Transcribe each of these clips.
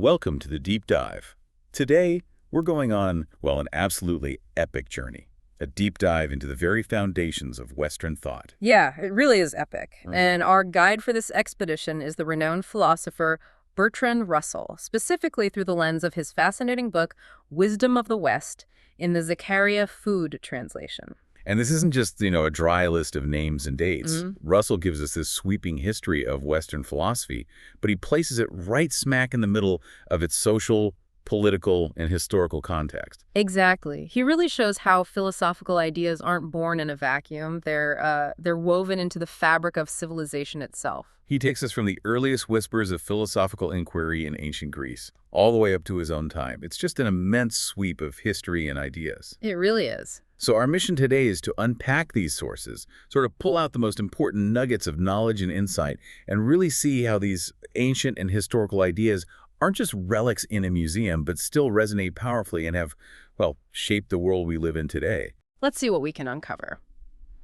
Welcome to the Deep Dive. Today, we're going on, well, an absolutely epic journey. A deep dive into the very foundations of Western thought. Yeah, it really is epic. And our guide for this expedition is the renowned philosopher Bertrand Russel, specifically through the lens of his fascinating book, Wisdom of the West, in the Zakaria Food translation. And this isn't just, a dry list of names and dates. Russell gives us this sweeping history of Western philosophy, but he places it right smack in the middle of its social, political, and historical context. Exactly. He really shows how philosophical ideas aren't born in a vacuum. They're woven into the fabric of civilization itself. He takes us from the earliest whispers of philosophical inquiry in ancient Greece, all the way up to his own time. It's just an immense sweep of history and ideas. It really is. So our mission today is to unpack these sources, sort of pull out the most important nuggets of knowledge and insight, and really see how these ancient and historical ideas aren't just relics in a museum, but still resonate powerfully and have, well, shaped the world we live in today. Let's see what we can uncover.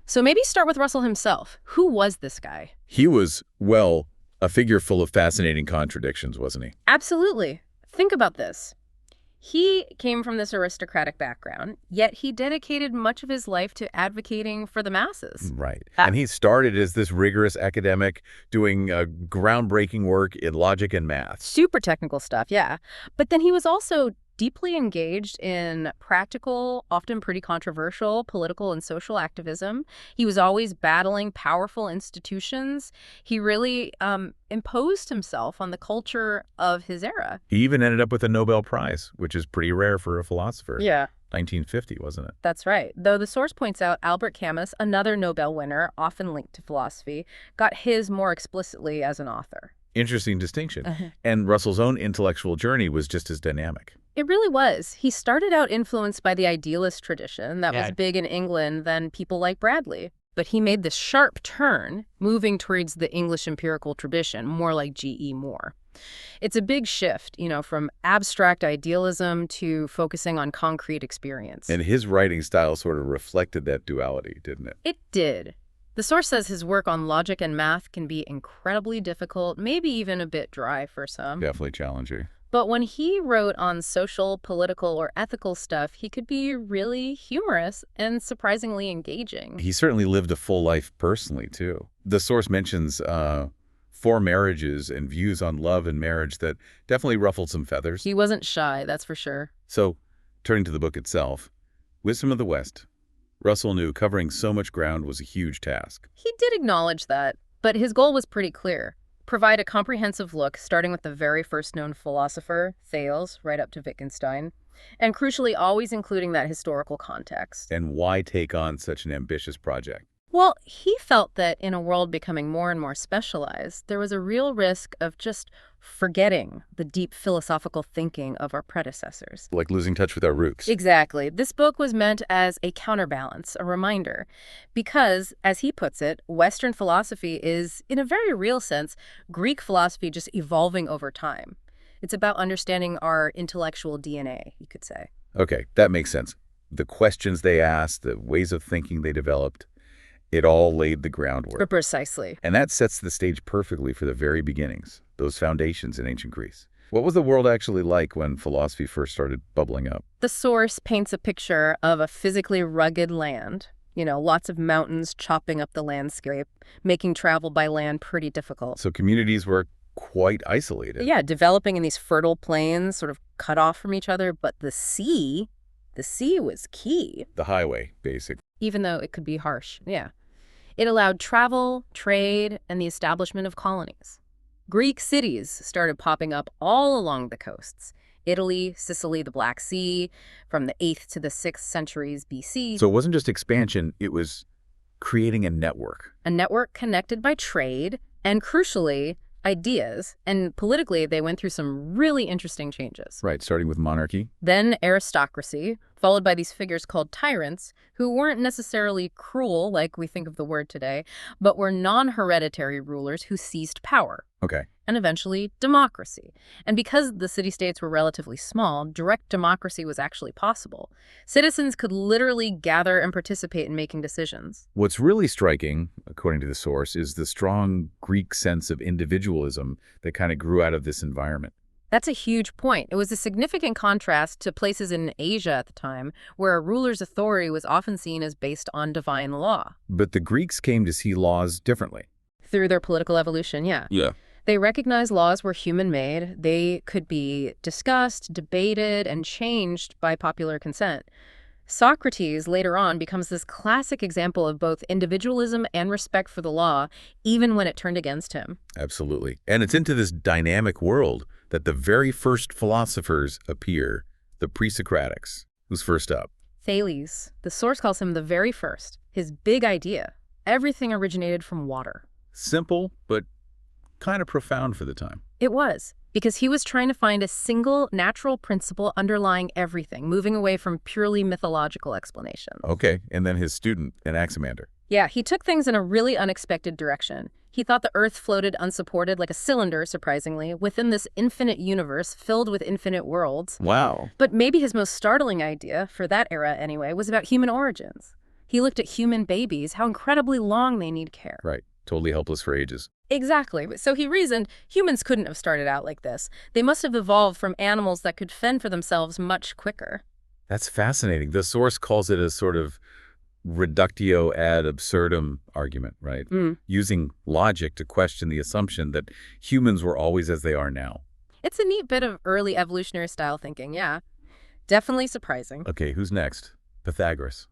So maybe start with Russell himself. Who was this guy? He was, well, a figure full of fascinating contradictions, wasn't he? Absolutely. Think about this. He came from this aristocratic background, yet he dedicated much of his life to advocating for the masses. Right. And he started as this rigorous academic doing groundbreaking work in logic and math. Super technical stuff, yeah. But then he was also deeply engaged in practical, often pretty controversial, political and social activism. He was always battling powerful institutions. He really imposed himself on the culture of his era. He even ended up with a Nobel Prize, which is pretty rare for a philosopher. Yeah. 1950, wasn't it? That's right. Though the source points out Albert Camus, another Nobel winner, often linked to philosophy, got his more explicitly as an author. Interesting distinction. And Russell's own intellectual journey was just as dynamic. It really was. He started out influenced by the idealist tradition that was big in England than people like Bradley. But he made this sharp turn, moving towards the English empirical tradition, more like G.E. Moore. It's a big shift, from abstract idealism to focusing on concrete experience. And his writing style sort of reflected that duality, didn't it? It did. The source says his work on logic and math can be incredibly difficult, maybe even a bit dry for some. Definitely challenging. But when he wrote on social, political, or ethical stuff, he could be really humorous and surprisingly engaging. He certainly lived a full life personally, too. The source mentions 4 marriages and views on love and marriage that definitely ruffled some feathers. He wasn't shy, that's for sure. So, turning to the book itself, Wisdom of the West. Russell knew covering so much ground was a huge task. He did acknowledge that, but his goal was pretty clear. Provide a comprehensive look, starting with the very first known philosopher, Thales, right up to Wittgenstein, and crucially always including that historical context. And why take on such an ambitious project? Well, he felt that in a world becoming more and more specialized, there was a real risk of just forgetting the deep philosophical thinking of our predecessors. Like losing touch with our roots. Exactly. This book was meant as a counterbalance, a reminder, because, as he puts it, Western philosophy is, in a very real sense, Greek philosophy just evolving over time. It's about understanding our intellectual DNA, you could say. Okay, that makes sense. The questions they asked, the ways of thinking they developed, it all laid the groundwork. Precisely. And that sets the stage perfectly for the very beginnings, those foundations in ancient Greece. What was the world actually like when philosophy first started bubbling up? The source paints a picture of a physically rugged land. Lots of mountains chopping up the landscape, making travel by land pretty difficult. So communities were quite isolated. Yeah, developing in these fertile plains, sort of cut off from each other. But the sea was key. The highway, basically. Even though it could be harsh, yeah. It allowed travel, trade, and the establishment of colonies. Greek cities started popping up all along the coasts. Italy, Sicily, the Black Sea, from the 8th to the 6th centuries BC. So it wasn't just expansion, it was creating a network. A network connected by trade and, crucially, ideas. And politically, they went through some really interesting changes. Right, starting with monarchy. Then aristocracy, followed by these figures called tyrants, who weren't necessarily cruel like we think of the word today, but were non-hereditary rulers who seized power. Okay. And eventually, democracy. And because the city-states were relatively small, direct democracy was actually possible. Citizens could literally gather and participate in making decisions. What's really striking, according to the source, is the strong Greek sense of individualism that kind of grew out of this environment. That's a huge point. It was a significant contrast to places in Asia at the time, where a ruler's authority was often seen as based on divine law. But the Greeks came to see laws differently. Through their political evolution, yeah. Yeah. They recognized laws were human-made. They could be discussed, debated, and changed by popular consent. Socrates, later on, becomes this classic example of both individualism and respect for the law, even when it turned against him. Absolutely. And it's into this dynamic world that the very first philosophers appear, the pre-Socratics. Who's first up? Thales. The source calls him the very first. His big idea. Everything originated from water. Simple, but kind of profound for the time. It was, because he was trying to find a single natural principle underlying everything, moving away from purely mythological explanations. Okay, and then his student, Anaximander. Yeah, he took things in a really unexpected direction. He thought the Earth floated unsupported like a cylinder, surprisingly, within this infinite universe filled with infinite worlds. Wow. But maybe his most startling idea, for that era anyway, was about human origins. He looked at human babies, how incredibly long they need care. Right, totally helpless for ages. Exactly. So he reasoned humans couldn't have started out like this. They must have evolved from animals that could fend for themselves much quicker. That's fascinating. The source calls it a sort of reductio ad absurdum argument, right? Using logic to question the assumption that humans were always as they are now. It's a neat bit of early evolutionary style thinking, yeah. Definitely surprising. Okay, who's next? Pythagoras.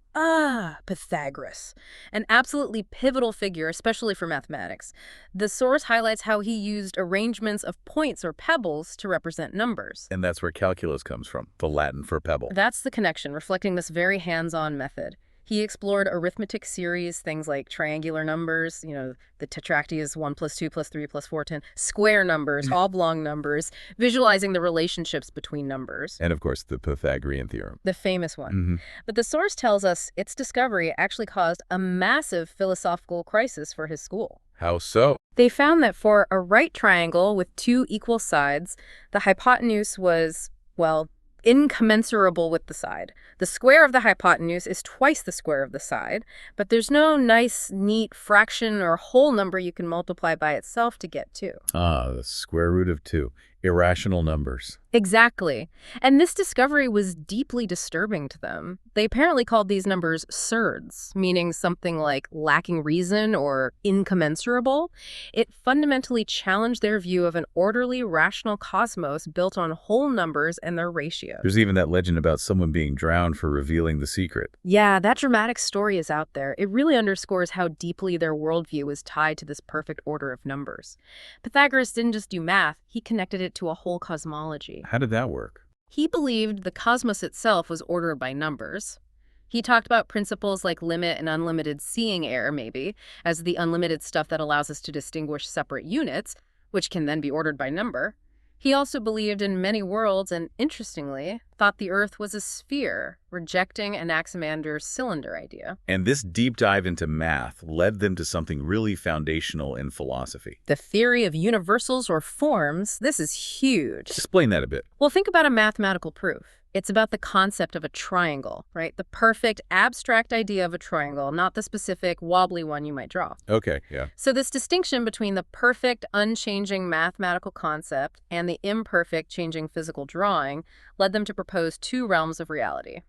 Pythagoras. An absolutely pivotal figure, especially for mathematics. The source highlights how he used arrangements of points or pebbles to represent numbers. And that's where calculus comes from, the Latin for pebble. That's the connection, reflecting this very hands-on method. He explored arithmetic series, things like triangular numbers, the tetractys 1 + 2 + 3 + 4 = 10, square numbers, oblong numbers, visualizing the relationships between numbers. And of course, the Pythagorean theorem. The famous one. But the source tells us its discovery actually caused a massive philosophical crisis for his school. How so? They found that for a right triangle with two equal sides, the hypotenuse was, well, incommensurable with the side. The square of the hypotenuse is twice the square of the side, but there's no nice, neat fraction or whole number you can multiply by itself to get to. The square root of 2. Irrational numbers. Exactly. And this discovery was deeply disturbing to them. They apparently called these numbers surds, meaning something like lacking reason or incommensurable. It fundamentally challenged their view of an orderly, rational cosmos built on whole numbers and their ratios. There's even that legend about someone being drowned for revealing the secret. Yeah, that dramatic story is out there. It really underscores how deeply their worldview was tied to this perfect order of numbers. Pythagoras didn't just do math, he connected it to a whole cosmology. How did that work? He believed the cosmos itself was ordered by numbers. He talked about principles like limit and unlimited seeing error, maybe, as the unlimited stuff that allows us to distinguish separate units, which can then be ordered by number. He also believed in many worlds and, interestingly, thought the Earth was a sphere, rejecting Anaximander's cylinder idea. And this deep dive into math led them to something really foundational in philosophy. The theory of universals or forms, this is huge. Explain that a bit. Well, think about a mathematical proof. It's about the concept of a triangle, right? The perfect abstract idea of a triangle, not the specific wobbly one you might draw. Okay, yeah. So this distinction between the perfect, unchanging mathematical concept and the imperfect, changing physical drawing led them to propose two realms of reality.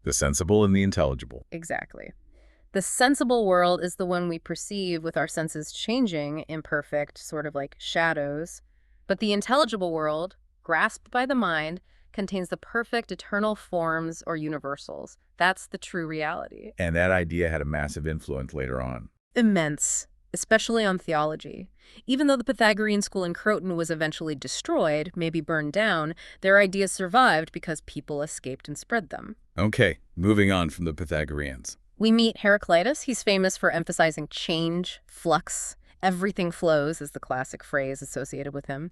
The sensible and the intelligible. Exactly. The sensible world is the one we perceive with our senses changing, imperfect, sort of like shadows. But the intelligible world, grasped by the mind, contains the perfect eternal forms or universals. That's the true reality. And that idea had a massive influence later on. Immense, especially on theology. Even though the Pythagorean school in Croton was eventually destroyed, maybe burned down, their ideas survived because people escaped and spread them. Okay, moving on from the Pythagoreans. We meet Heraclitus. He's famous for emphasizing change, flux. Everything flows is the classic phrase associated with him.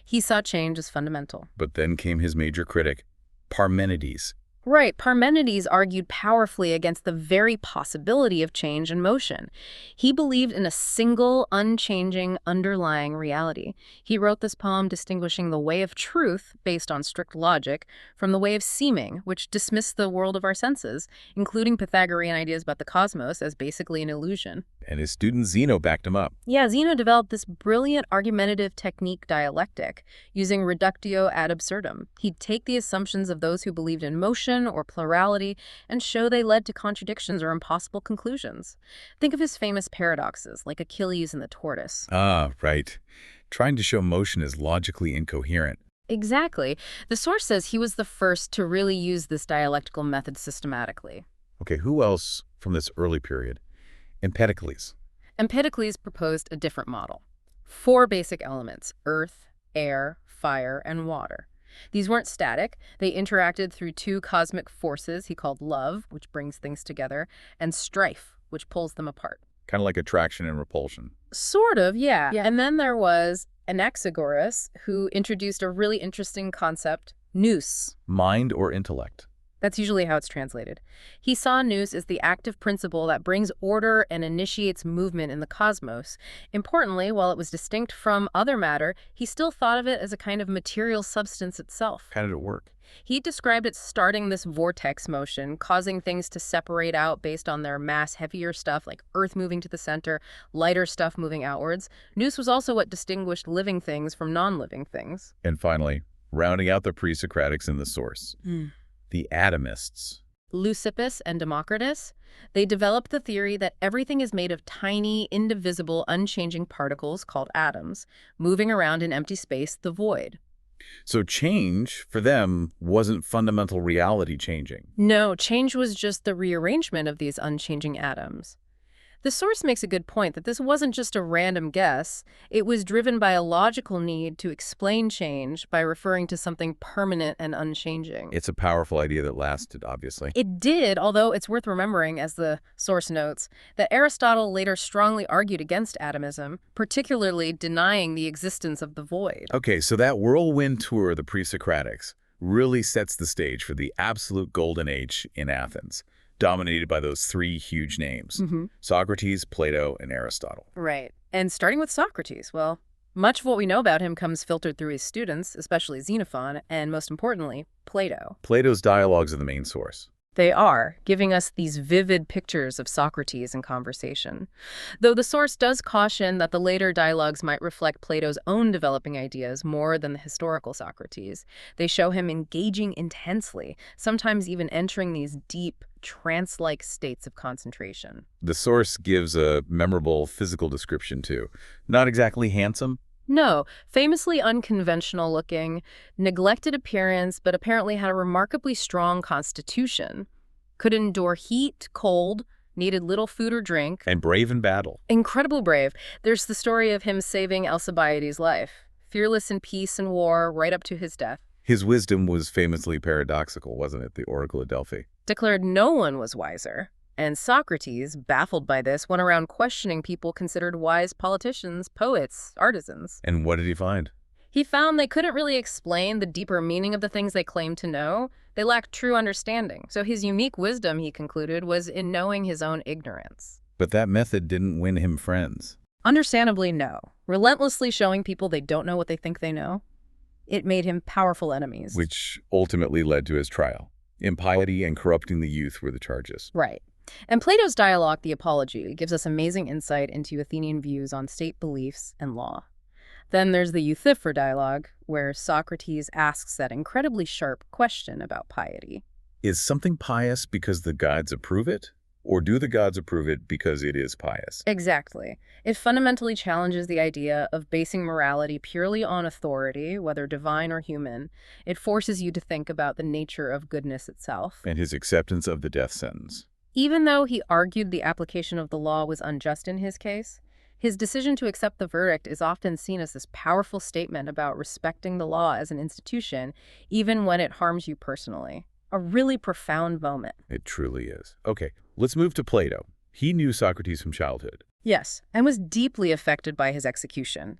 He saw change as fundamental. But then came his major critic, Parmenides. Right, Parmenides argued powerfully against the very possibility of change and motion. He believed in a single, unchanging, underlying reality. He wrote this poem distinguishing the way of truth, based on strict logic, from the way of seeming, which dismissed the world of our senses, including Pythagorean ideas about the cosmos as basically an illusion. And his student Zeno backed him up. Yeah, Zeno developed this brilliant argumentative technique dialectic, using reductio ad absurdum. He'd take the assumptions of those who believed in motion or plurality and show they led to contradictions or impossible conclusions. Think of his famous paradoxes, like Achilles and the tortoise. Ah, right. Trying to show motion is logically incoherent. Exactly. The source says he was the first to really use this dialectical method systematically. Okay, who else from this early period? Empedocles. Empedocles proposed a different model. 4 basic elements: earth, air, fire, and water. These weren't static. They interacted through 2 cosmic forces he called love, which brings things together, and strife, which pulls them apart. Kind of like attraction and repulsion. Sort of, yeah. And then there was Anaxagoras, who introduced a really interesting concept, nous. Mind or intellect? That's usually how it's translated. He saw nous as the active principle that brings order and initiates movement in the cosmos. Importantly, while it was distinct from other matter, he still thought of it as a kind of material substance itself. How did it work? He described it starting this vortex motion, causing things to separate out based on their mass, heavier stuff like Earth moving to the center, lighter stuff moving outwards. Nous was also what distinguished living things from non-living things. And finally, rounding out the pre-Socratics in the source. The atomists. Leucippus and Democritus, they developed the theory that everything is made of tiny, indivisible, unchanging particles called atoms, moving around in empty space, the void. So change, for them, wasn't fundamental reality changing. No, change was just the rearrangement of these unchanging atoms. The source makes a good point that this wasn't just a random guess. It was driven by a logical need to explain change by referring to something permanent and unchanging. It's a powerful idea that lasted, obviously. It did, although it's worth remembering, as the source notes, that Aristotle later strongly argued against atomism, particularly denying the existence of the void. Okay, so that whirlwind tour of the pre-Socratics really sets the stage for the absolute golden age in Athens, dominated by those 3 huge names, Socrates, Plato, and Aristotle. Right. And starting with Socrates, well, much of what we know about him comes filtered through his students, especially Xenophon, and most importantly, Plato. Plato's dialogues are the main source. They are, giving us these vivid pictures of Socrates in conversation. Though the source does caution that the later dialogues might reflect Plato's own developing ideas more than the historical Socrates. They show him engaging intensely, sometimes even entering these deep, trance-like states of concentration. The source gives a memorable physical description, too. Not exactly handsome. No, famously unconventional looking, neglected appearance, but apparently had a remarkably strong constitution. Could endure heat, cold, needed little food or drink. And brave in battle. Incredibly brave. There's the story of him saving Alcibiades' life. Fearless in peace and war, right up to his death. His wisdom was famously paradoxical, wasn't it? The Oracle of Delphi. Declared no one was wiser. And Socrates, baffled by this, went around questioning people considered wise politicians, poets, artisans. And what did he find? He found they couldn't really explain the deeper meaning of the things they claimed to know. They lacked true understanding. So his unique wisdom, he concluded, was in knowing his own ignorance. But that method didn't win him friends. Understandably, no. Relentlessly showing people they don't know what they think they know. It made him powerful enemies. Which ultimately led to his trial. Impiety and corrupting the youth were the charges. Right. And Plato's dialogue, The Apology, gives us amazing insight into Athenian views on state beliefs and law. Then there's the Euthyphro dialogue, where Socrates asks that incredibly sharp question about piety. Is something pious because the gods approve it? Or do the gods approve it because it is pious? Exactly. It fundamentally challenges the idea of basing morality purely on authority, whether divine or human. It forces you to think about the nature of goodness itself. And his acceptance of the death sentence. Even though he argued the application of the law was unjust in his case, his decision to accept the verdict is often seen as this powerful statement about respecting the law as an institution, even when it harms you personally. A really profound moment. It truly is. Okay, let's move to Plato. He knew Socrates from childhood. Yes, and was deeply affected by his execution.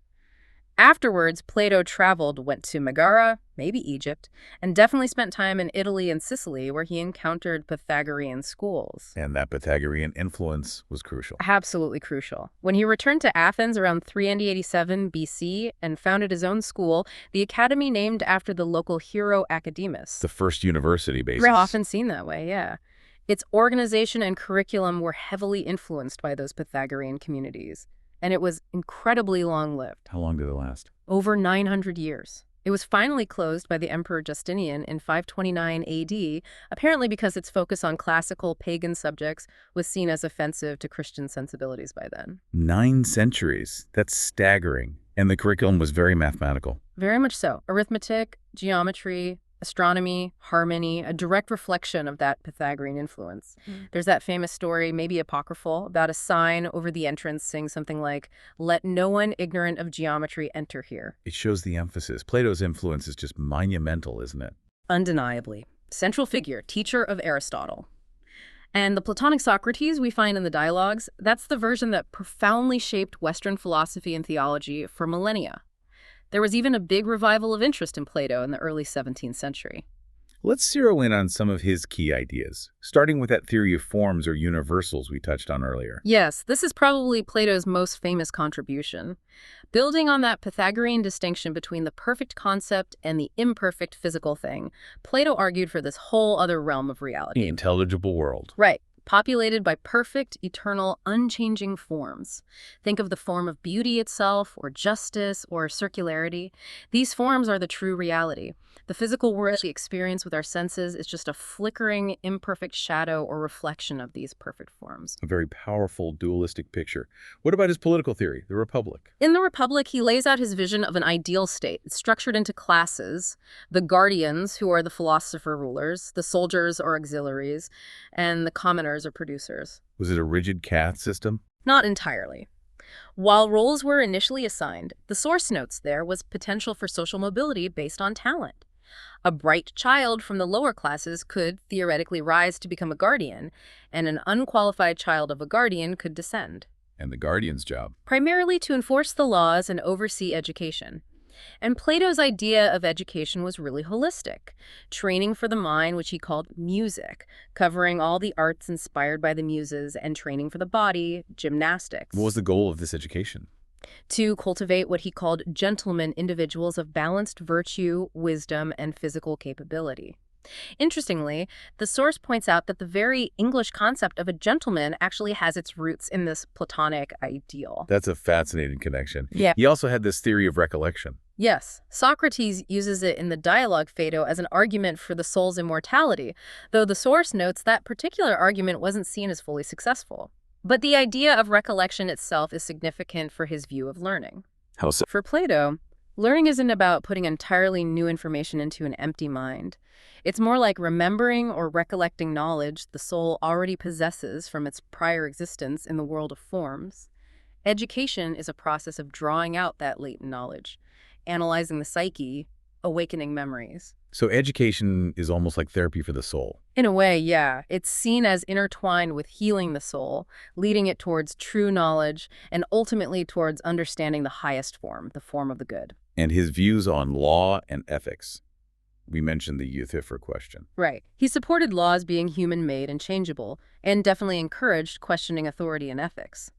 Afterwards, Plato traveled, went to Megara, maybe Egypt, and definitely spent time in Italy and Sicily, where he encountered Pythagorean schools. And that Pythagorean influence was crucial. Absolutely crucial. When he returned to Athens around 387 BC and founded his own school, the academy named after the local hero Academus. The first university, basically. Very often seen that way, yeah. Its organization and curriculum were heavily influenced by those Pythagorean communities, and it was incredibly long-lived. How long did it last? Over 900 years. It was finally closed by the Emperor Justinian in 529 AD, apparently because its focus on classical pagan subjects was seen as offensive to Christian sensibilities by then. 9 centuries. That's staggering. And the curriculum was very mathematical. Very much so. Arithmetic, geometry, astronomy, harmony, a direct reflection of that Pythagorean influence. There's that famous story, maybe apocryphal, about a sign over the entrance saying something like, "Let no one ignorant of geometry enter here." It shows the emphasis. Plato's influence is just monumental, isn't it? Undeniably. Central figure, teacher of Aristotle. And the Platonic Socrates we find in the dialogues, that's the version that profoundly shaped Western philosophy and theology for millennia. There was even a big revival of interest in Plato in the early 17th century. Let's zero in on some of his key ideas, starting with that theory of forms or universals we touched on earlier. Yes, this is probably Plato's most famous contribution. Building on that Pythagorean distinction between the perfect concept and the imperfect physical thing, Plato argued for this whole other realm of reality. The intelligible world. Right. Populated by perfect, eternal, unchanging forms. Think of the form of beauty itself, or justice, or circularity. These forms are the true reality. The physical world we experience with our senses is just a flickering, imperfect shadow or reflection of these perfect forms. A very powerful, dualistic picture. What about his political theory, the Republic? In the Republic, he lays out his vision of an ideal state. It's structured into classes: the guardians, who are the philosopher rulers, the soldiers or auxiliaries, and the commoners or producers. Was it a rigid caste system? Not entirely. While roles were initially assigned, the source notes there was potential for social mobility based on talent. A bright child from the lower classes could theoretically rise to become a guardian, and an unqualified child of a guardian could descend. And the guardian's job? Primarily to enforce the laws and oversee education. And Plato's idea of education was really holistic. Training for the mind, which he called music, covering all the arts inspired by the muses, and training for the body, gymnastics. What was the goal of this education? To cultivate what he called gentlemen individuals of balanced virtue, wisdom, and physical capability. Interestingly, the source points out that the very English concept of a gentleman actually has its roots in this Platonic ideal. That's a fascinating connection. Yeah. He also had this theory of recollection. Yes, Socrates uses it in the dialogue Phaedo as an argument for the soul's immortality, though the source notes that particular argument wasn't seen as fully successful. But the idea of recollection itself is significant for his view of learning. How so? For Plato, learning isn't about putting entirely new information into an empty mind. It's more like remembering or recollecting knowledge the soul already possesses from its prior existence in the world of forms. Education is a process of drawing out that latent knowledge, analyzing the psyche, awakening memories. So education is almost like therapy for the soul. In a way, yeah. It's seen as intertwined with healing the soul, leading it towards true knowledge, and ultimately towards understanding the highest form, the form of the good. And his views on law and ethics. We mentioned the Euthyphro question. Right. He supported laws being human-made and changeable, and definitely encouraged questioning authority and ethics.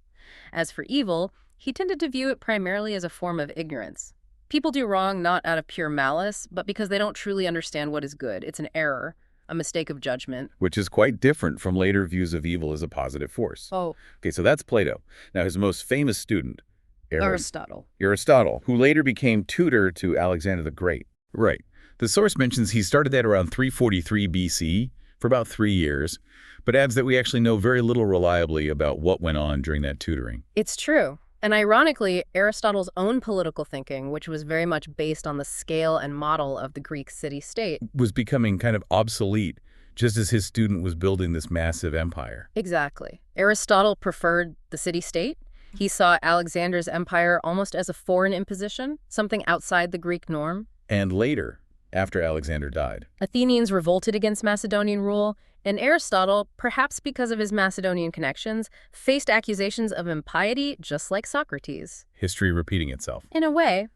As for evil, he tended to view it primarily as a form of ignorance. People do wrong not out of pure malice, but because they don't truly understand what is good. It's an error, a mistake of judgment. Which is quite different from later views of evil as a positive force. Oh. Okay, so that's Plato. Now, his most famous student, Aristotle, who later became tutor to Alexander the Great. Right. The source mentions he started that around 343 BC for about 3 years, but adds that we actually know very little reliably about what went on during that tutoring. It's true. And ironically, Aristotle's own political thinking, which was very much based on the scale and model of the Greek city-state, was becoming kind of obsolete, just as his student was building this massive empire. Exactly. Aristotle preferred the city-state. He saw Alexander's empire almost as a foreign imposition, something outside the Greek norm. And later, after Alexander died, Athenians revolted against Macedonian rule, and Aristotle, perhaps because of his Macedonian connections, faced accusations of impiety just like Socrates. History repeating itself. In a way.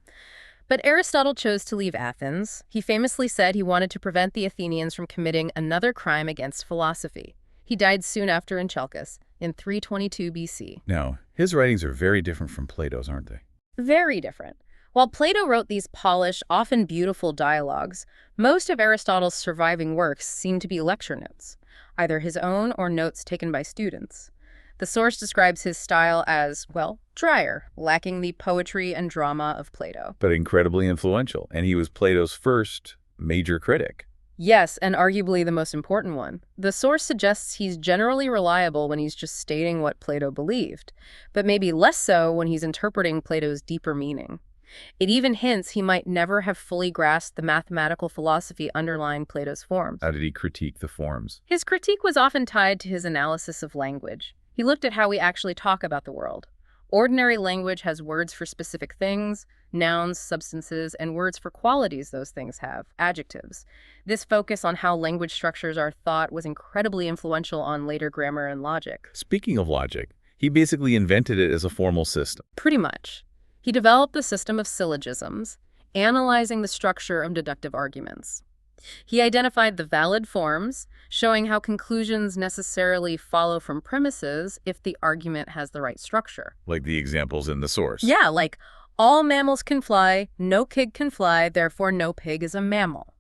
But Aristotle chose to leave Athens. He famously said he wanted to prevent the Athenians from committing another crime against philosophy. He died soon after in Chalcis, in 322 BC. Now, his writings are very different from Plato's, aren't they? Very different. While Plato wrote these polished, often beautiful dialogues, most of Aristotle's surviving works seem to be lecture notes. either his own or notes taken by students. The source describes his style as, well, drier, lacking the poetry and drama of Plato. But incredibly influential, and he was Plato's first major critic. Yes, and arguably the most important one. The source suggests he's generally reliable when he's just stating what Plato believed, but maybe less so when he's interpreting Plato's deeper meaning. It even hints he might never have fully grasped the mathematical philosophy underlying Plato's forms. How did he critique the forms? His critique was often tied to his analysis of language. He looked at how we actually talk about the world. Ordinary language has words for specific things, nouns, substances, and words for qualities those things have, adjectives. This focus on how language structures are thought was incredibly influential on later grammar and logic. Speaking of logic, he basically invented it as a formal system. Pretty much. He developed the system of syllogisms, analyzing the structure of deductive arguments. He identified the valid forms, showing how conclusions necessarily follow from premises if the argument has the right structure. Like the examples in the source. Yeah, like, all mammals can fly, no pig can fly, therefore no pig is a mammal.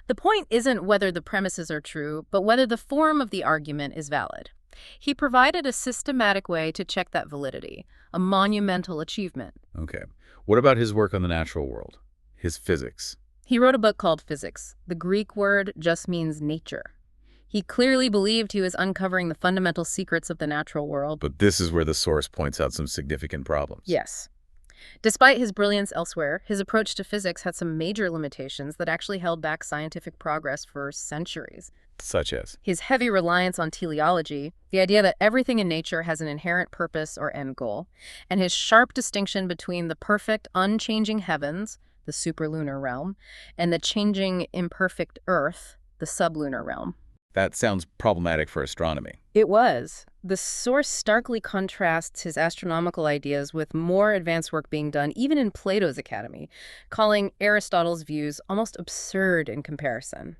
The point isn't whether the premises are true, but whether the form of the argument is valid. He provided a systematic way to check that validity, a monumental achievement. Okay. What about his work on the natural world? His physics? He wrote a book called Physics. The Greek word just means nature. He clearly believed he was uncovering the fundamental secrets of the natural world. But this is where the source points out some significant problems. Yes. Despite his brilliance elsewhere, his approach to physics had some major limitations that actually held back scientific progress for centuries. Such as? His heavy reliance on teleology, the idea that everything in nature has an inherent purpose or end goal, and his sharp distinction between the perfect, unchanging heavens, the superlunar realm, and the changing, imperfect Earth, the sublunar realm. That sounds problematic for astronomy. It was. The source starkly contrasts his astronomical ideas with more advanced work being done even in Plato's academy, calling Aristotle's views almost absurd in comparison.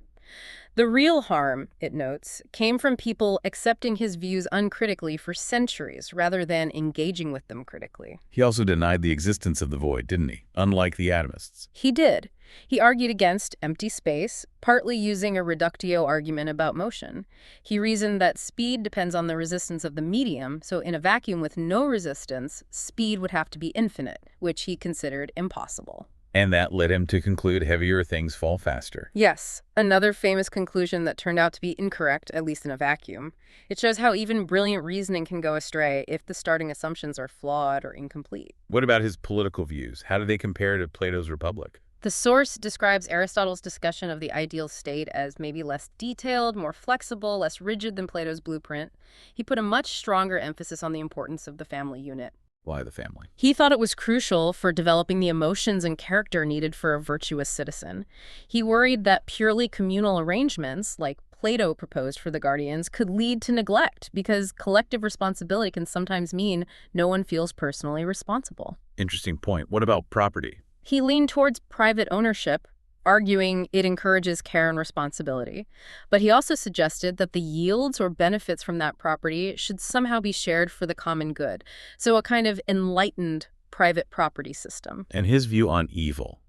The real harm, it notes, came from people accepting his views uncritically for centuries rather than engaging with them critically. He also denied the existence of the void, didn't he? Unlike the atomists. He did. He argued against empty space, partly using a reductio argument about motion. He reasoned that speed depends on the resistance of the medium, so in a vacuum with no resistance, speed would have to be infinite, which he considered impossible. And that led him to conclude heavier things fall faster. Yes, another famous conclusion that turned out to be incorrect, at least in a vacuum. It shows how even brilliant reasoning can go astray if the starting assumptions are flawed or incomplete. What about his political views? How do they compare to Plato's Republic? The source describes Aristotle's discussion of the ideal state as maybe less detailed, more flexible, less rigid than Plato's blueprint. He put a much stronger emphasis on the importance of the family unit. Why the family? He thought it was crucial for developing the emotions and character needed for a virtuous citizen. He worried that purely communal arrangements, like Plato proposed for the guardians, could lead to neglect because collective responsibility can sometimes mean no one feels personally responsible. Interesting point. What about property? He leaned towards private ownership, arguing it encourages care and responsibility. But he also suggested that the yields or benefits from that property should somehow be shared for the common good, so a kind of enlightened private property system. And his view on evil?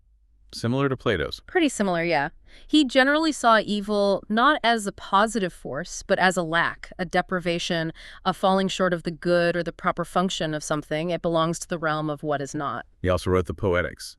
Similar to Plato's? Pretty similar, yeah. He generally saw evil not as a positive force, but as a lack, a deprivation, a falling short of the good or the proper function of something. It belongs to the realm of what is not. He also wrote the Poetics.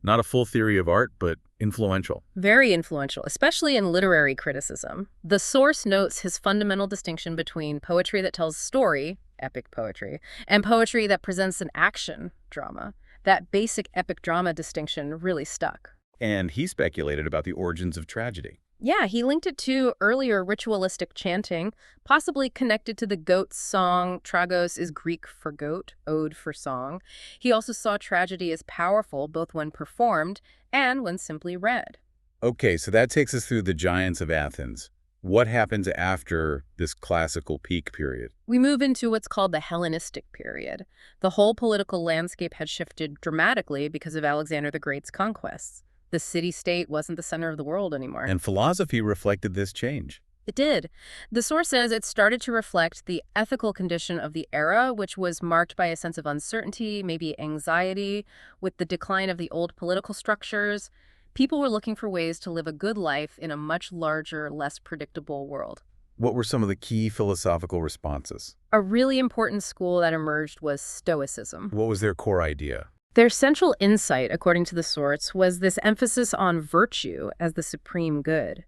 Not a full theory of art, but influential. Very influential, especially in literary criticism. The source notes his fundamental distinction between poetry that tells a story, epic poetry, and poetry that presents an action, drama. That basic epic drama distinction really stuck. And he speculated about the origins of tragedy. Yeah, he linked it to earlier ritualistic chanting, possibly connected to the goat's song. Tragos is Greek for goat, ode for song. He also saw tragedy as powerful both when performed and when simply read. Okay, so that takes us through the giants of Athens. What happens after this classical peak period? We move into what's called the Hellenistic period. The whole political landscape had shifted dramatically because of Alexander the Great's conquests. The city-state wasn't the center of the world anymore. And philosophy reflected this change. It did. The source says it started to reflect the ethical condition of the era, which was marked by a sense of uncertainty, maybe anxiety. With the decline of the old political structures, people were looking for ways to live a good life in a much larger, less predictable world. What were some of the key philosophical responses? A really important school that emerged was Stoicism. What was their core idea? Their central insight, according to the source, was this emphasis on virtue as the supreme good.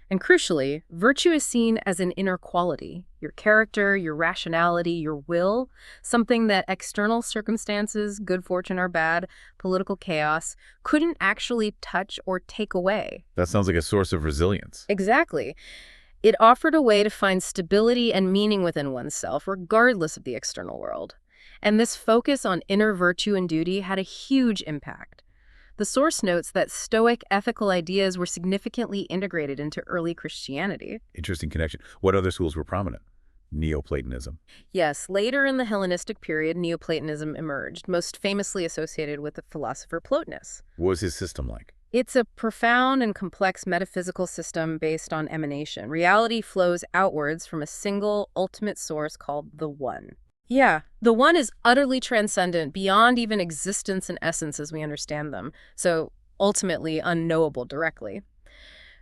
And crucially, virtue is seen as an inner quality, your character, your rationality, your will, something that external circumstances, good fortune or bad, political chaos, couldn't actually touch or take away. That sounds like a source of resilience. Exactly. It offered a way to find stability and meaning within oneself, regardless of the external world. And this focus on inner virtue and duty had a huge impact. The source notes that Stoic ethical ideas were significantly integrated into early Christianity. Interesting connection. What other schools were prominent? Neoplatonism. Yes, later in the Hellenistic period, Neoplatonism emerged, most famously associated with the philosopher Plotinus. What was his system like? It's a profound and complex metaphysical system based on emanation. Reality flows outwards from a single, ultimate source called the One. Yeah, the One is utterly transcendent, beyond even existence and essence as we understand them, so ultimately unknowable directly.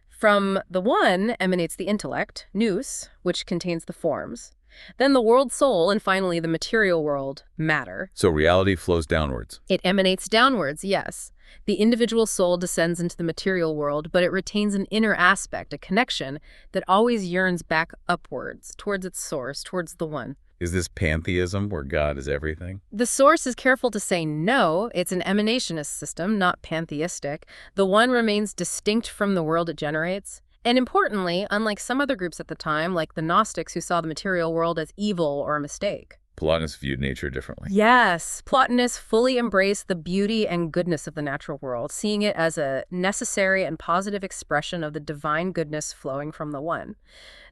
From the One emanates the intellect, nous, which contains the forms, then the world soul, and finally the material world, matter. So reality flows downwards. It emanates downwards, yes. The individual soul descends into the material world, but it retains an inner aspect, a connection that always yearns back upwards, towards its source, towards the One. Is this pantheism, where God is everything? The source is careful to say no. It's an emanationist system, not pantheistic. The One remains distinct from the world it generates. And importantly, unlike some other groups at the time, like the Gnostics who saw the material world as evil or a mistake. Plotinus viewed nature differently. Yes, Plotinus fully embraced the beauty and goodness of the natural world, seeing it as a necessary and positive expression of the divine goodness flowing from the One.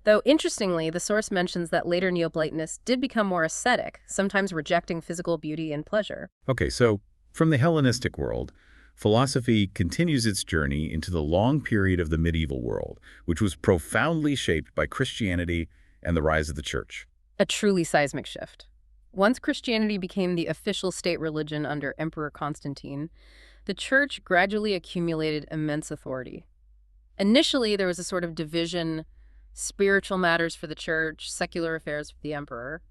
Though, interestingly, the source mentions that later Neoplatonists did become more ascetic, sometimes rejecting physical beauty and pleasure. Okay, so from the Hellenistic world, philosophy continues its journey into the long period of the medieval world, which was profoundly shaped by Christianity and the rise of the Church. A truly seismic shift. Once Christianity became the official state religion under Emperor Constantine, the Church gradually accumulated immense authority. Initially, there was a sort of division: spiritual matters for the Church, secular affairs for the Emperor.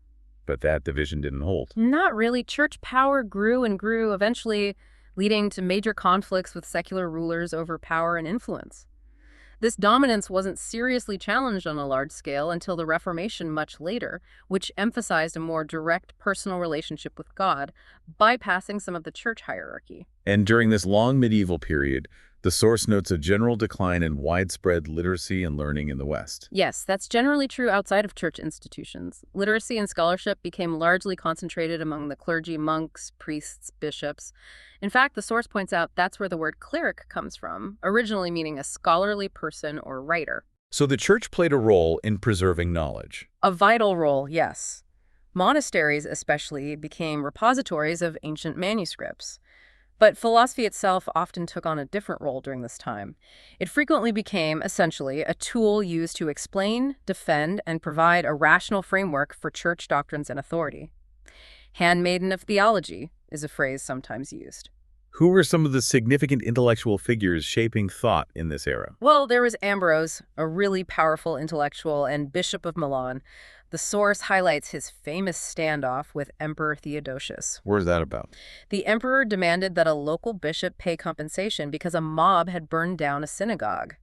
But that division didn't hold. Not really. Church power grew and grew, eventually leading to major conflicts with secular rulers over power and influence. This dominance wasn't seriously challenged on a large scale until the Reformation much later, which emphasized a more direct personal relationship with God, bypassing some of the church hierarchy. And during this long medieval period, the source notes a general decline in widespread literacy and learning in the West. Yes, that's generally true outside of church institutions. Literacy and scholarship became largely concentrated among the clergy, monks, priests, bishops. In fact, the source points out that's where the word cleric comes from, originally meaning a scholarly person or writer. So the church played a role in preserving knowledge. A vital role, yes. Monasteries, especially, became repositories of ancient manuscripts. But philosophy itself often took on a different role during this time. It frequently became, essentially, a tool used to explain, defend, and provide a rational framework for church doctrines and authority. Handmaiden of theology is a phrase sometimes used. Who were some of the significant intellectual figures shaping thought in this era? Well, there was Ambrose, a really powerful intellectual and Bishop of Milan. The source highlights his famous standoff with Emperor Theodosius. Where's that about? The emperor demanded that a local bishop pay compensation because a mob had burned down a synagogue.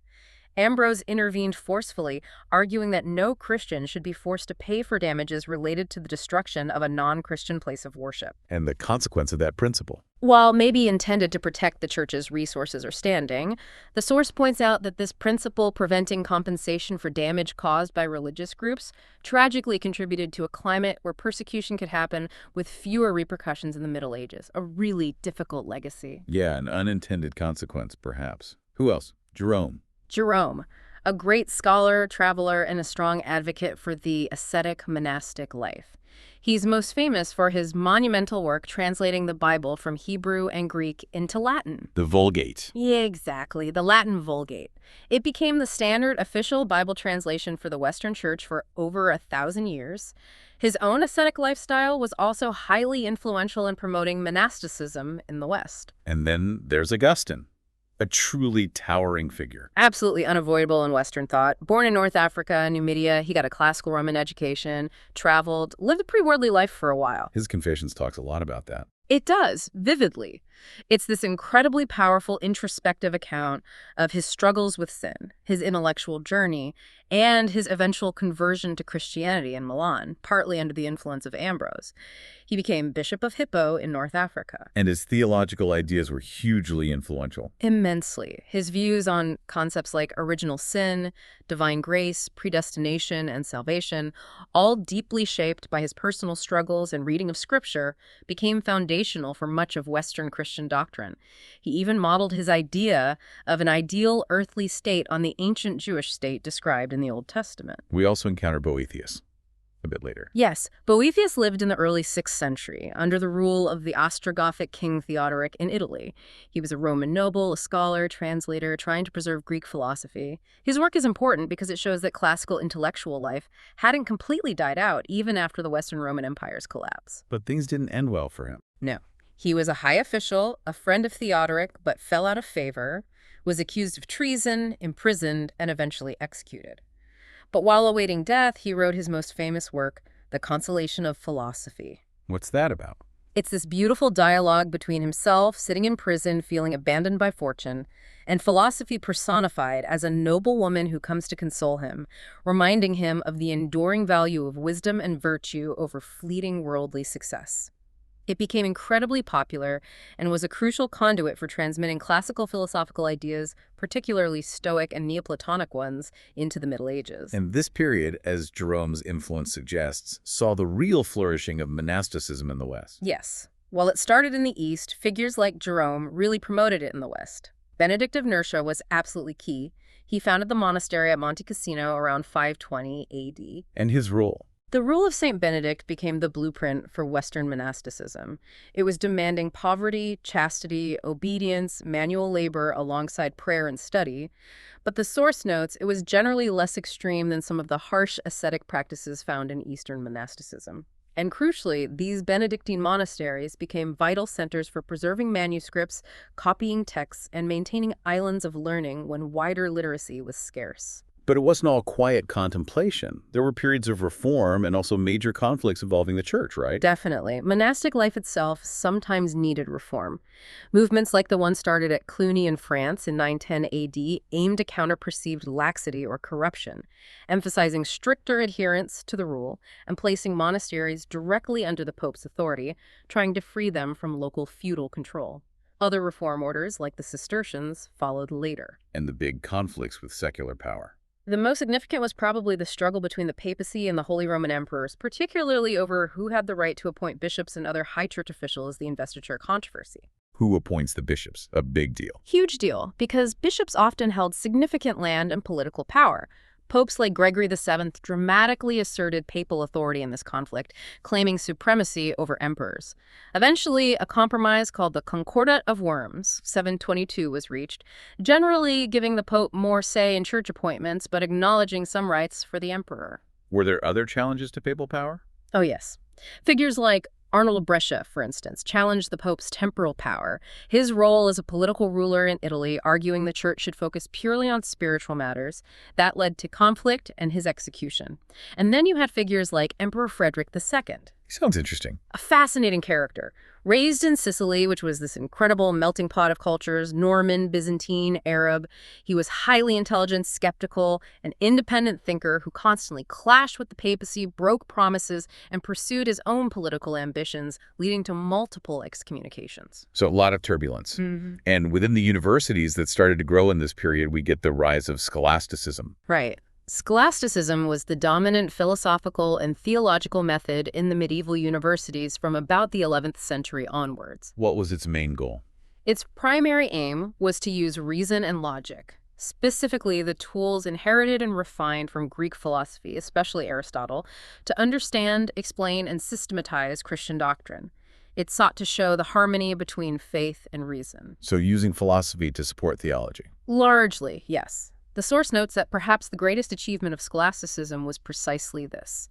Ambrose intervened forcefully, arguing that no Christian should be forced to pay for damages related to the destruction of a non-Christian place of worship. And the consequence of that principle. While maybe intended to protect the church's resources or standing, the source points out that this principle preventing compensation for damage caused by religious groups tragically contributed to a climate where persecution could happen with fewer repercussions in the Middle Ages, a really difficult legacy. Yeah, an unintended consequence, perhaps. Who else? Jerome, a great scholar, traveler, and a strong advocate for the ascetic monastic life. He's most famous for his monumental work translating the Bible from Hebrew and Greek into Latin. The Vulgate. Yeah, exactly, the Latin Vulgate. It became the standard official Bible translation for the Western Church for over 1,000 years. His own ascetic lifestyle was also highly influential in promoting monasticism in the West. And then there's Augustine. A truly towering figure. Absolutely unavoidable in Western thought. Born in North Africa, Numidia, he got a classical Roman education, traveled, lived a pretty worldly life for a while. His Confessions talks a lot about that. It does, vividly. It's this incredibly powerful introspective account of his struggles with sin, his intellectual journey, and his eventual conversion to Christianity in Milan, partly under the influence of Ambrose. He became Bishop of Hippo in North Africa. And his theological ideas were hugely influential. Immensely. His views on concepts like original sin, divine grace, predestination, and salvation, all deeply shaped by his personal struggles and reading of Scripture, became foundational for much of Western Christian doctrine. He even modeled his idea of an ideal earthly state on the ancient Jewish state described in the Old Testament. We also encounter Boethius a bit later. Yes, Boethius lived in the early 6th century under the rule of the Ostrogothic king Theodoric in Italy. He was a Roman noble, a scholar, translator, trying to preserve Greek philosophy. His work is important because it shows that classical intellectual life hadn't completely died out even after the Western Roman Empire's collapse. But things didn't end well for him. No. He was a high official, a friend of Theodoric, but fell out of favor, was accused of treason, imprisoned, and eventually executed. But while awaiting death, he wrote his most famous work, The Consolation of Philosophy. What's that about? It's this beautiful dialogue between himself, sitting in prison, feeling abandoned by fortune, and philosophy personified as a noble woman who comes to console him, reminding him of the enduring value of wisdom and virtue over fleeting worldly success. It became incredibly popular and was a crucial conduit for transmitting classical philosophical ideas, particularly Stoic and Neoplatonic ones, into the Middle Ages. And this period, as Jerome's influence suggests, saw the real flourishing of monasticism in the West. Yes. While it started in the East, figures like Jerome really promoted it in the West. Benedict of Nursia was absolutely key. He founded the monastery at Monte Cassino around 520 AD. And his role? The rule of St. Benedict became the blueprint for Western monasticism. It was demanding poverty, chastity, obedience, manual labor alongside prayer and study. But the source notes it was generally less extreme than some of the harsh ascetic practices found in Eastern monasticism. And crucially, these Benedictine monasteries became vital centers for preserving manuscripts, copying texts, and maintaining islands of learning when wider literacy was scarce. But it wasn't all quiet contemplation. There were periods of reform and also major conflicts involving the church, right? Definitely. Monastic life itself sometimes needed reform. Movements like the one started at Cluny in France in 910 AD aimed to counter perceived laxity or corruption, emphasizing stricter adherence to the rule and placing monasteries directly under the Pope's authority, trying to free them from local feudal control. Other reform orders, like the Cistercians, followed later. And the big conflicts with secular power. The most significant was probably the struggle between the papacy and the Holy Roman Emperors, particularly over who had the right to appoint bishops and other high church officials, the investiture controversy. Who appoints the bishops? A big deal. Huge deal, because bishops often held significant land and political power. Popes like Gregory VII dramatically asserted papal authority in this conflict, claiming supremacy over emperors. Eventually, a compromise called the Concordat of Worms, 722, was reached, generally giving the Pope more say in church appointments, but acknowledging some rights for the emperor. Were there other challenges to papal power? Oh, yes. Figures like Arnold of Brescia, for instance, challenged the Pope's temporal power, his role as a political ruler in Italy, arguing the church should focus purely on spiritual matters. That led to conflict and his execution. And then you had figures like Emperor Frederick II. Sounds interesting. A fascinating character. Raised in Sicily, which was this incredible melting pot of cultures, Norman, Byzantine, Arab, he was highly intelligent, skeptical, an independent thinker who constantly clashed with the papacy, broke promises, and pursued his own political ambitions, leading to multiple excommunications. So a lot of turbulence. Mm-hmm. And within the universities that started to grow in this period, we get the rise of scholasticism. Right. Scholasticism was the dominant philosophical and theological method in the medieval universities from about the 11th century onwards. What was its main goal? Its primary aim was to use reason and logic, specifically the tools inherited and refined from Greek philosophy, especially Aristotle, to understand, explain, and systematize Christian doctrine. It sought to show the harmony between faith and reason. So using philosophy to support theology? Largely, yes. The source notes that perhaps the greatest achievement of scholasticism was precisely this.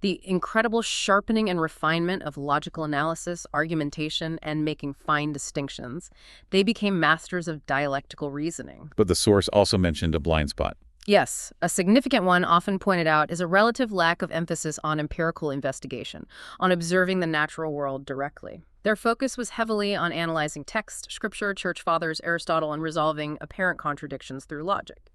The incredible sharpening and refinement of logical analysis, argumentation, and making fine distinctions. They became masters of dialectical reasoning. But the source also mentioned a blind spot. Yes, a significant one often pointed out is a relative lack of emphasis on empirical investigation, on observing the natural world directly. Their focus was heavily on analyzing text, scripture, church fathers, Aristotle, and resolving apparent contradictions through logic.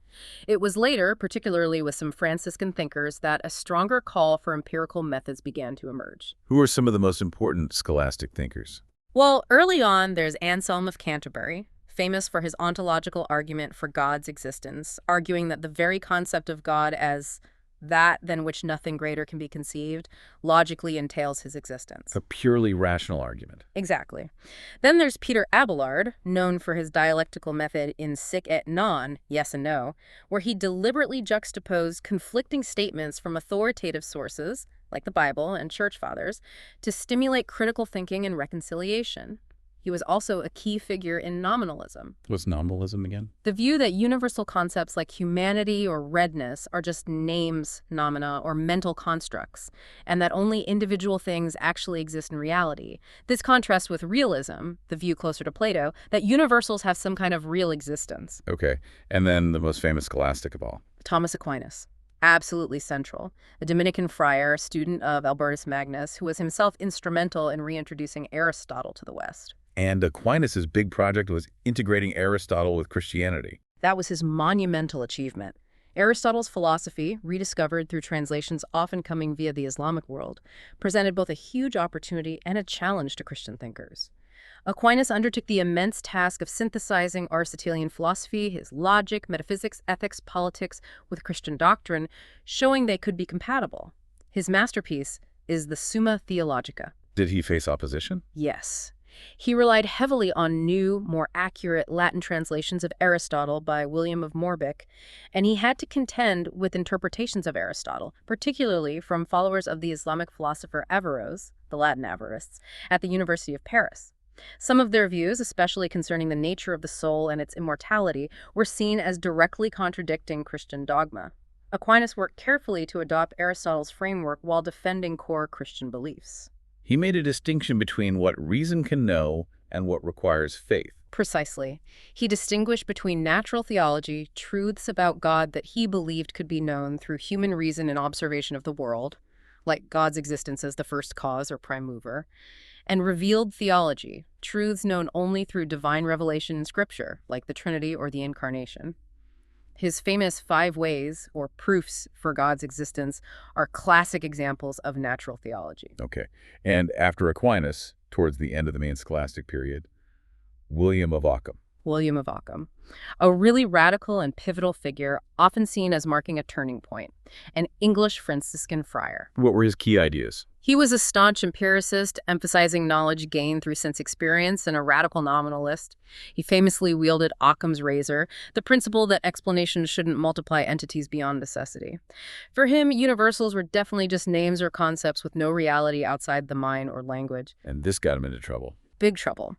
It was later, particularly with some Franciscan thinkers, that a stronger call for empirical methods began to emerge. Who are some of the most important scholastic thinkers? Well, early on, there's Anselm of Canterbury, famous for his ontological argument for God's existence, arguing that the very concept of God as that than which nothing greater can be conceived logically entails his existence. A purely rational argument. Exactly. Then there's Peter Abelard, known for his dialectical method in sic et non, yes and no, where he deliberately juxtaposed conflicting statements from authoritative sources, like the Bible and church fathers, to stimulate critical thinking and reconciliation. He was also a key figure in nominalism. What's nominalism again? The view that universal concepts like humanity or redness are just names, nomina, or mental constructs, and that only individual things actually exist in reality. This contrasts with realism, the view closer to Plato, that universals have some kind of real existence. Okay, and then the most famous scholastic of all. Thomas Aquinas. Absolutely central. A Dominican friar, student of Albertus Magnus, who was himself instrumental in reintroducing Aristotle to the West. And Aquinas' big project was integrating Aristotle with Christianity. That was his monumental achievement. Aristotle's philosophy, rediscovered through translations often coming via the Islamic world, presented both a huge opportunity and a challenge to Christian thinkers. Aquinas undertook the immense task of synthesizing Aristotelian philosophy, his logic, metaphysics, ethics, politics, with Christian doctrine, showing they could be compatible. His masterpiece is the Summa Theologica. Did he face opposition? Yes. He relied heavily on new, more accurate Latin translations of Aristotle by William of Moerbeke, and he had to contend with interpretations of Aristotle, particularly from followers of the Islamic philosopher Averroes, the Latin Avarists, at the University of Paris. Some of their views, especially concerning the nature of the soul and its immortality, were seen as directly contradicting Christian dogma. Aquinas worked carefully to adopt Aristotle's framework while defending core Christian beliefs. He made a distinction between what reason can know and what requires faith. Precisely. He distinguished between natural theology, truths about God that he believed could be known through human reason and observation of the world, like God's existence as the first cause or prime mover, and revealed theology, truths known only through divine revelation in Scripture, like the Trinity or the Incarnation. His famous 5 ways, or proofs, for God's existence are classic examples of natural theology. Okay. And after Aquinas, towards the end of the main scholastic period, William of Ockham. William of Ockham, a really radical and pivotal figure, often seen as marking a turning point, an English Franciscan friar. What were his key ideas? He was a staunch empiricist, emphasizing knowledge gained through sense experience, and a radical nominalist. He famously wielded Occam's razor, the principle that explanations shouldn't multiply entities beyond necessity. For him, universals were definitely just names or concepts with no reality outside the mind or language. And this got him into trouble. Big trouble.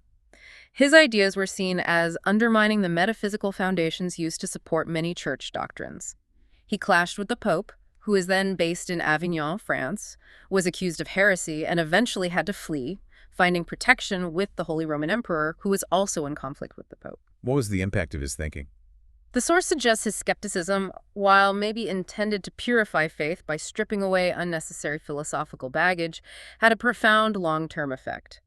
His ideas were seen as undermining the metaphysical foundations used to support many church doctrines. He clashed with the Pope, who was then based in Avignon, France, was accused of heresy, and eventually had to flee, finding protection with the Holy Roman Emperor, who was also in conflict with the Pope. What was the impact of his thinking? The source suggests his skepticism, while maybe intended to purify faith by stripping away unnecessary philosophical baggage, had a profound long-term effect.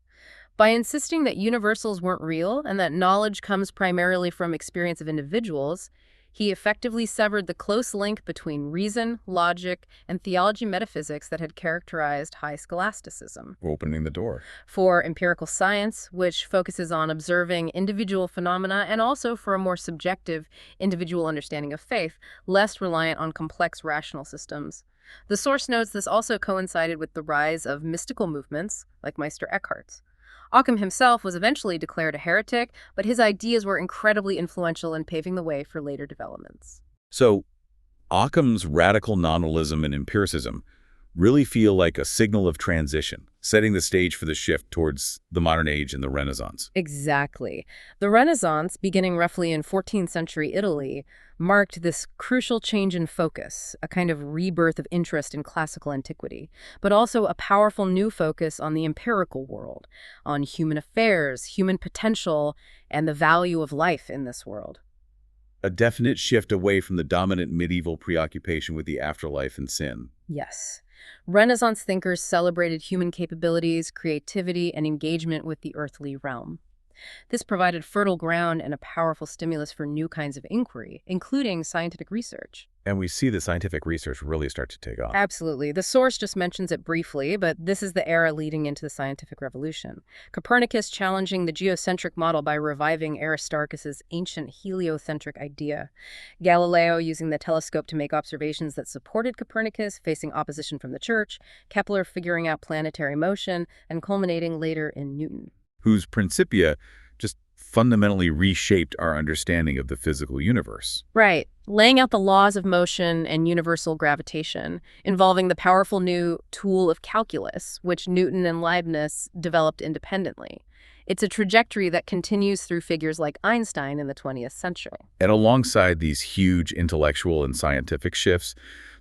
By insisting that universals weren't real and that knowledge comes primarily from experience of individuals, he effectively severed the close link between reason, logic, and theology metaphysics that had characterized high scholasticism. Opening the door. For empirical science, which focuses on observing individual phenomena, and also for a more subjective, individual understanding of faith, less reliant on complex rational systems. The source notes this also coincided with the rise of mystical movements, like Meister Eckhart's. Occam himself was eventually declared a heretic, but his ideas were incredibly influential in paving the way for later developments. So, Occam's radical nominalism and empiricism really feel like a signal of transition. setting the stage for the shift towards the modern age and the Renaissance. Exactly. The Renaissance, beginning roughly in 14th century Italy, marked this crucial change in focus, a kind of rebirth of interest in classical antiquity, but also a powerful new focus on the empirical world, on human affairs, human potential, and the value of life in this world. A definite shift away from the dominant medieval preoccupation with the afterlife and sin. Yes. Renaissance thinkers celebrated human capabilities, creativity, and engagement with the earthly realm. This provided fertile ground and a powerful stimulus for new kinds of inquiry, including scientific research. And we see the scientific research really start to take off. Absolutely. The source just mentions it briefly, but this is the era leading into the scientific revolution. Copernicus challenging the geocentric model by reviving Aristarchus's ancient heliocentric idea. Galileo using the telescope to make observations that supported Copernicus, facing opposition from the church. Kepler figuring out planetary motion, and culminating later in Newton, whose Principia just fundamentally reshaped our understanding of the physical universe. Right. Laying out the laws of motion and universal gravitation, involving the powerful new tool of calculus, which Newton and Leibniz developed independently. It's a trajectory that continues through figures like Einstein in the 20th century. And alongside these huge intellectual and scientific shifts,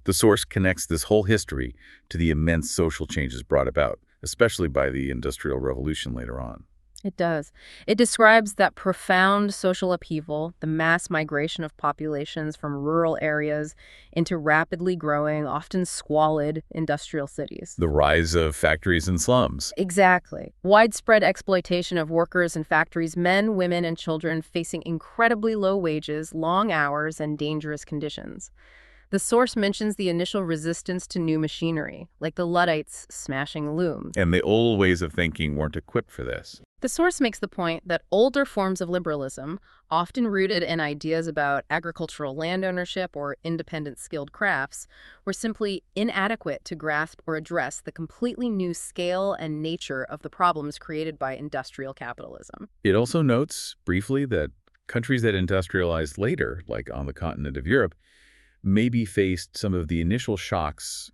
the source connects this whole history to the immense social changes brought about, especially by the Industrial Revolution later on. It does. It describes that profound social upheaval, the mass migration of populations from rural areas into rapidly growing, often squalid, industrial cities. The rise of factories and slums. Exactly. Widespread exploitation of workers in factories, men, women, and children facing incredibly low wages, long hours, and dangerous conditions. The source mentions the initial resistance to new machinery, like the Luddites smashing looms. And the old ways of thinking weren't equipped for this. The source makes the point that older forms of liberalism, often rooted in ideas about agricultural land ownership or independent skilled crafts, were simply inadequate to grasp or address the completely new scale and nature of the problems created by industrial capitalism. It also notes, briefly, that countries that industrialized later, like on the continent of Europe, maybe faced some of the initial shocks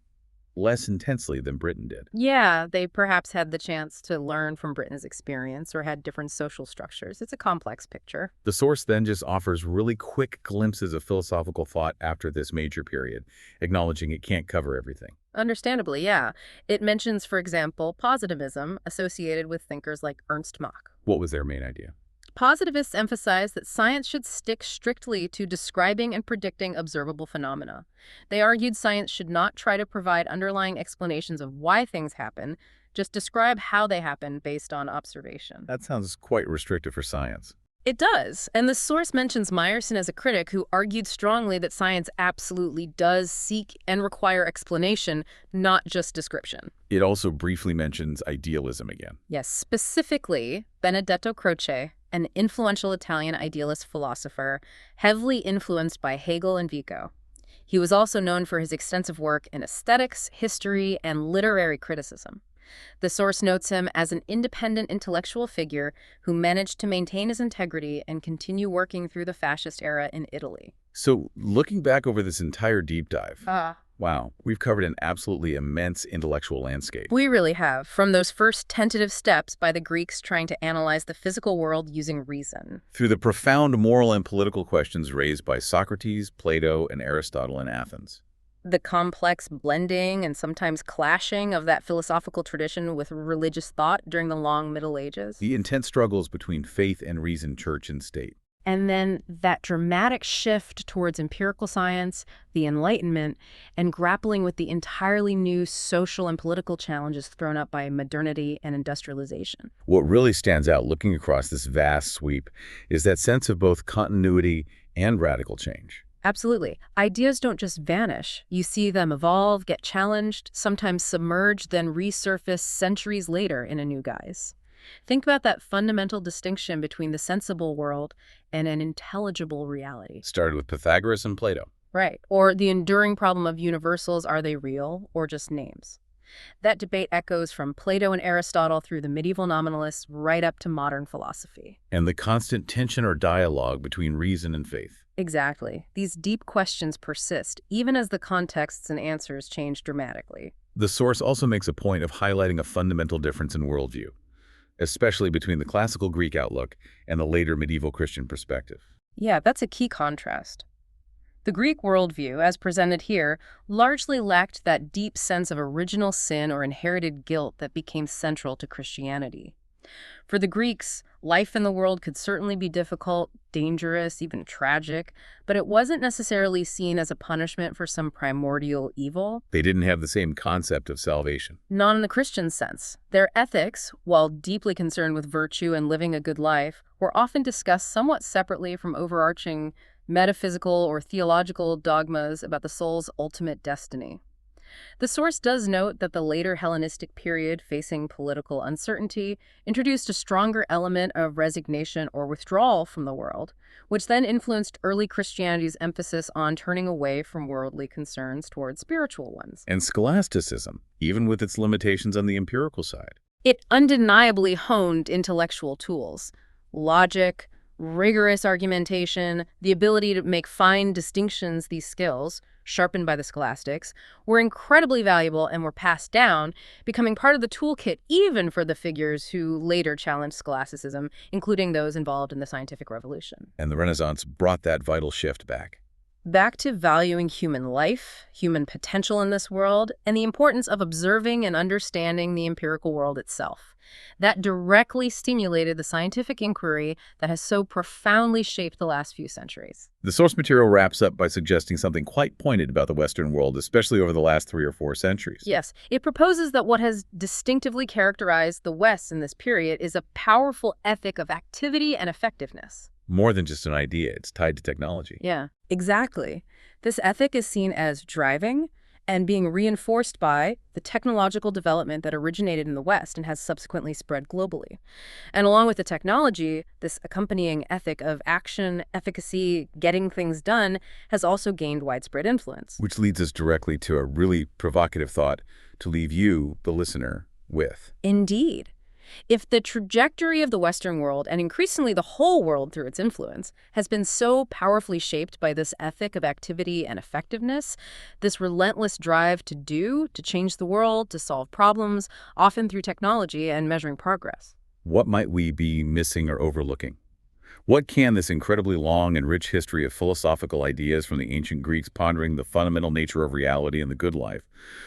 less intensely than Britain did. Yeah, they perhaps had the chance to learn from Britain's experience or had different social structures. It's a complex picture. The source then just offers really quick glimpses of philosophical thought after this major period, acknowledging it can't cover everything. Understandably, yeah. It mentions, for example, positivism associated with thinkers like Ernst Mach. What was their main idea? Positivists emphasize that science should stick strictly to describing and predicting observable phenomena. They argued science should not try to provide underlying explanations of why things happen, just describe how they happen based on observation. That sounds quite restrictive for science. It does, and the source mentions Meyerson as a critic who argued strongly that science absolutely does seek and require explanation, not just description. It also briefly mentions idealism again. Yes, specifically Benedetto Croce, an influential Italian idealist philosopher, heavily influenced by Hegel and Vico. He was also known for his extensive work in aesthetics, history, and literary criticism. The source notes him as an independent intellectual figure who managed to maintain his integrity and continue working through the fascist era in Italy. So, looking back over this entire deep dive, wow, we've covered an absolutely immense intellectual landscape. We really have, from those first tentative steps by the Greeks trying to analyze the physical world using reason, through the profound moral and political questions raised by Socrates, Plato, and Aristotle in Athens. The complex blending and sometimes clashing of that philosophical tradition with religious thought during the long Middle Ages. The intense struggles between faith and reason, church and state. And then that dramatic shift towards empirical science, the Enlightenment, and grappling with the entirely new social and political challenges thrown up by modernity and industrialization. What really stands out looking across this vast sweep is that sense of both continuity and radical change. Absolutely. Ideas don't just vanish. You see them evolve, get challenged, sometimes submerged, then resurface centuries later in a new guise. Think about that fundamental distinction between the sensible world and an intelligible reality. Started with Pythagoras and Plato. Right. Or the enduring problem of universals, are they real or just names? That debate echoes from Plato and Aristotle through the medieval nominalists right up to modern philosophy. And the constant tension or dialogue between reason and faith. Exactly. These deep questions persist, even as the contexts and answers change dramatically. The source also makes a point of highlighting a fundamental difference in worldview, especially between the classical Greek outlook and the later medieval Christian perspective. Yeah, that's a key contrast. The Greek worldview, as presented here, largely lacked that deep sense of original sin or inherited guilt that became central to Christianity. For the Greeks, life in the world could certainly be difficult, dangerous, even tragic, but it wasn't necessarily seen as a punishment for some primordial evil. They didn't have the same concept of salvation. Not in the Christian sense. Their ethics, while deeply concerned with virtue and living a good life, were often discussed somewhat separately from overarching metaphysical or theological dogmas about the soul's ultimate destiny. The source does note that the later Hellenistic period, facing political uncertainty, introduced a stronger element of resignation or withdrawal from the world, which then influenced early Christianity's emphasis on turning away from worldly concerns toward spiritual ones. And scholasticism, even with its limitations on the empirical side. It undeniably honed intellectual tools, logic, rigorous argumentation, the ability to make fine distinctions. These skills, sharpened by the scholastics, were incredibly valuable and were passed down, becoming part of the toolkit even for the figures who later challenged scholasticism, including those involved in the scientific revolution. And the Renaissance brought that vital shift back. Back to valuing human life, human potential in this world, and the importance of observing and understanding the empirical world itself. That directly stimulated the scientific inquiry that has so profoundly shaped the last few centuries. The source material wraps up by suggesting something quite pointed about the Western world, especially over the last 3 or 4 centuries. Yes, it proposes that what has distinctively characterized the West in this period is a powerful ethic of activity and effectiveness. More than just an idea, it's tied to technology. Yeah, exactly. This ethic is seen as driving and being reinforced by the technological development that originated in the West and has subsequently spread globally. And along with the technology, this accompanying ethic of action, efficacy, getting things done has also gained widespread influence. Which leads us directly to a really provocative thought to leave you, the listener, with. Indeed. If the trajectory of the Western world, and increasingly the whole world through its influence, has been so powerfully shaped by this ethic of activity and effectiveness, this relentless drive to change the world, to solve problems, often through technology and measuring progress. What might we be missing or overlooking? What can this incredibly long and rich history of philosophical ideas from the ancient Greeks pondering the fundamental nature of reality and the good life,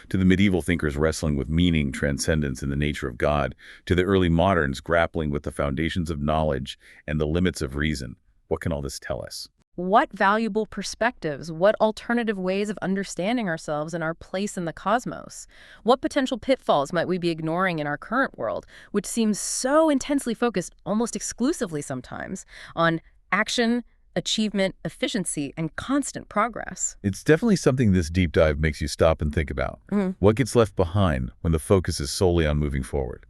to the medieval thinkers wrestling with meaning, transcendence, and the nature of God, to the early moderns grappling with the foundations of knowledge and the limits of reason, what can all this tell us? What valuable perspectives, what alternative ways of understanding ourselves and our place in the cosmos? What potential pitfalls might we be ignoring in our current world, which seems so intensely focused, almost exclusively sometimes, on action, achievement, efficiency, and constant progress? It's definitely something this deep dive makes you stop and think about. What gets left behind when the focus is solely on moving forward?